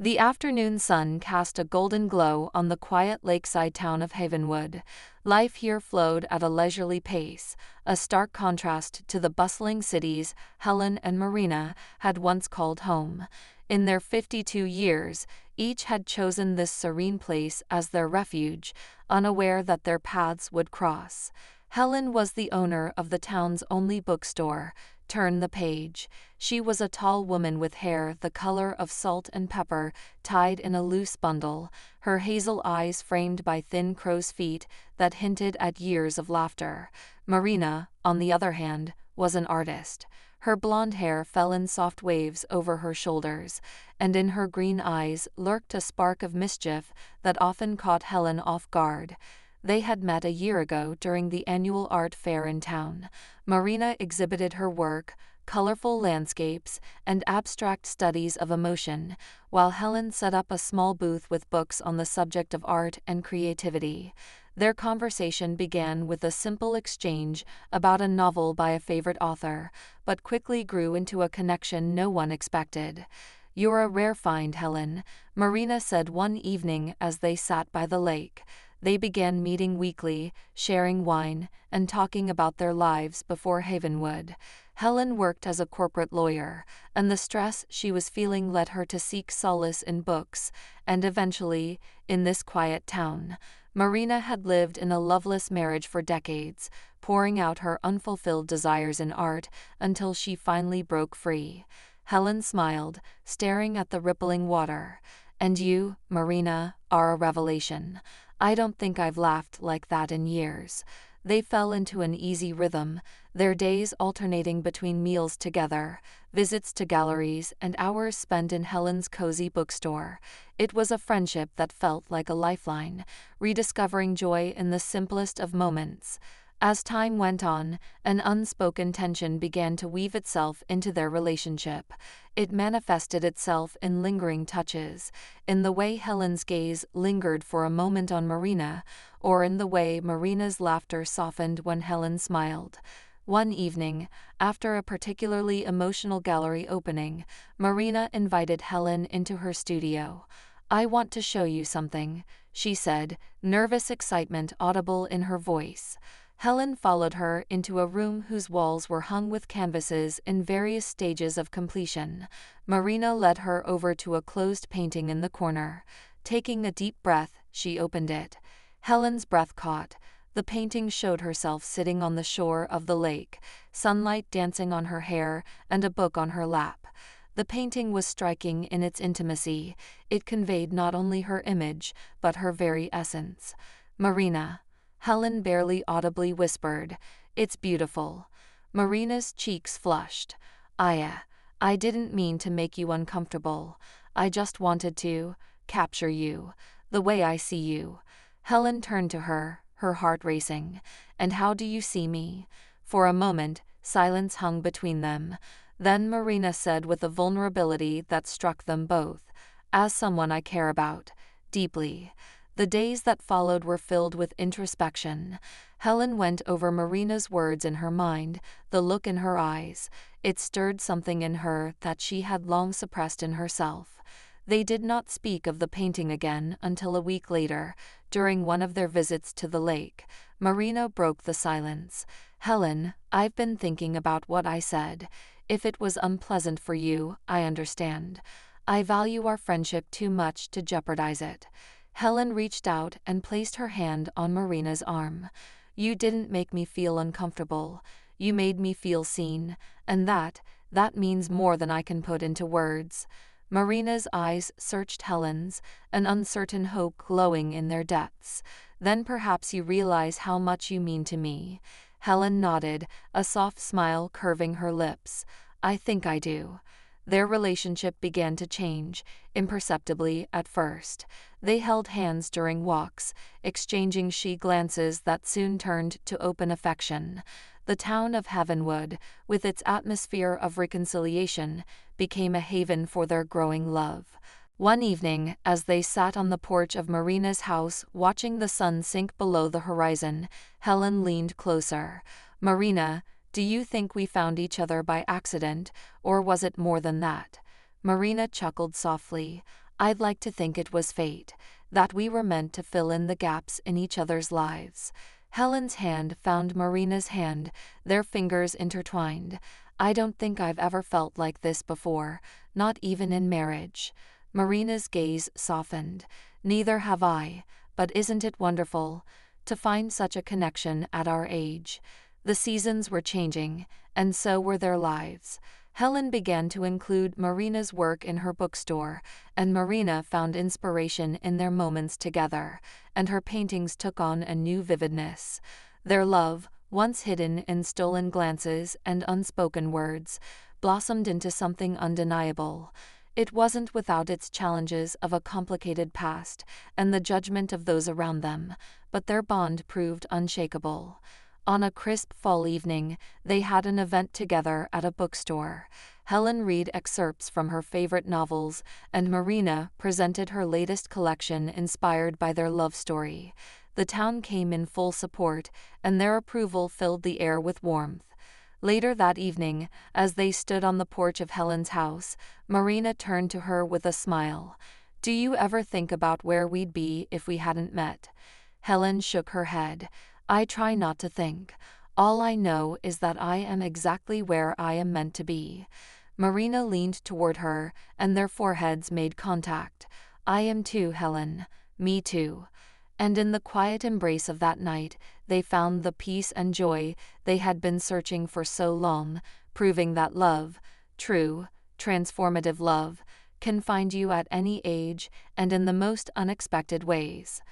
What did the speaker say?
The afternoon sun cast a golden glow on the quiet lakeside town of Havenwood. Life here flowed at a leisurely pace, a stark contrast to the bustling cities Helen and Marina had once called home. In their 52 years, each had chosen this serene place as their refuge, unaware that their paths would cross. Helen was the owner of the town's only bookstore. Turn the page. She was a tall woman with hair the color of salt and pepper, tied in a loose bundle, her hazel eyes framed by thin crow's feet that hinted at years of laughter. Marina, on the other hand, was an artist. Her blonde hair fell in soft waves over her shoulders, and in her green eyes lurked a spark of mischief that often caught Helen off guard. They had met a year ago during the annual art fair in town. Marina exhibited her work, colorful landscapes, and abstract studies of emotion, while Helen set up a small booth with books on the subject of art and creativity. Their conversation began with a simple exchange about a novel by a favorite author, but quickly grew into a connection no one expected. "You're a rare find, Helen," Marina said one evening as they sat by the lake. They began meeting weekly, sharing wine, and talking about their lives before Havenwood. Helen worked as a corporate lawyer, and the stress she was feeling led her to seek solace in books, and eventually, in this quiet town. Marina had lived in a loveless marriage for decades, pouring out her unfulfilled desires in art until she finally broke free. Helen smiled, staring at the rippling water. "And you, Marina, are a revelation. I don't think I've laughed like that in years." They fell into an easy rhythm, their days alternating between meals together, visits to galleries, and hours spent in Helen's cozy bookstore. It was a friendship that felt like a lifeline, rediscovering joy in the simplest of moments. As time went on, an unspoken tension began to weave itself into their relationship. It manifested itself in lingering touches, in the way Helen's gaze lingered for a moment on Marina, or in the way Marina's laughter softened when Helen smiled. One evening, after a particularly emotional gallery opening, Marina invited Helen into her studio. "I want to show you something," she said, nervous excitement audible in her voice. Helen followed her into a room whose walls were hung with canvases in various stages of completion. Marina led her over to a closed painting in the corner. Taking a deep breath, she opened it. Helen's breath caught. The painting showed herself sitting on the shore of the lake, sunlight dancing on her hair and a book on her lap. The painting was striking in its intimacy. It conveyed not only her image, but her very essence. "Marina," Helen barely audibly whispered, "it's beautiful." Marina's cheeks flushed. I didn't mean to make you uncomfortable. I just wanted to capture you, the way I see you." Helen turned to her, her heart racing. "And how do you see me?" For a moment, silence hung between them. Then Marina said with a vulnerability that struck them both, "As someone I care about, deeply." The days that followed were filled with introspection. Helen went over Marina's words in her mind, the look in her eyes. It stirred something in her that she had long suppressed in herself. They did not speak of the painting again until a week later, during one of their visits to the lake. Marina broke the silence. "Helen, I've been thinking about what I said. If it was unpleasant for you, I understand. I value our friendship too much to jeopardize it." Helen reached out and placed her hand on Marina's arm. "You didn't make me feel uncomfortable. You made me feel seen, and that means more than I can put into words." Marina's eyes searched Helen's, an uncertain hope glowing in their depths. "Then perhaps you realize how much you mean to me." Helen nodded, a soft smile curving her lips. "I think I do." Their relationship began to change, imperceptibly at first. They held hands during walks, exchanging shy glances that soon turned to open affection. The town of Havenwood, with its atmosphere of reconciliation, became a haven for their growing love. One evening, as they sat on the porch of Marina's house watching the sun sink below the horizon, Helen leaned closer. "Marina, do you think we found each other by accident, or was it more than that?" Marina chuckled softly. I'd like to think it was fate, that we were meant to fill in the gaps in each other's lives. Helen's hand found Marina's hand, their fingers intertwined. I don't think I've ever felt like this before, not even in marriage. Marina's gaze softened. Neither have I, but isn't it wonderful to find such a connection at our age? The seasons were changing, and so were their lives. Helen began to include Marina's work in her bookstore, and Marina found inspiration in their moments together, and her paintings took on a new vividness. Their love, once hidden in stolen glances and unspoken words, blossomed into something undeniable. It wasn't without its challenges of a complicated past and the judgment of those around them, but their bond proved unshakable. On a crisp fall evening, they had an event together at a bookstore. Helen read excerpts from her favorite novels, and Marina presented her latest collection inspired by their love story. The town came in full support, and their approval filled the air with warmth. Later that evening, as they stood on the porch of Helen's house, Marina turned to her with a smile. "Do you ever think about where we'd be if we hadn't met?" Helen shook her head. "I try not to think. All I know is that I am exactly where I am meant to be." Marina leaned toward her, and their foreheads made contact. "I am too, Helen. Me too." And in the quiet embrace of that night, they found the peace and joy they had been searching for so long, proving that love, true, transformative love, can find you at any age and in the most unexpected ways.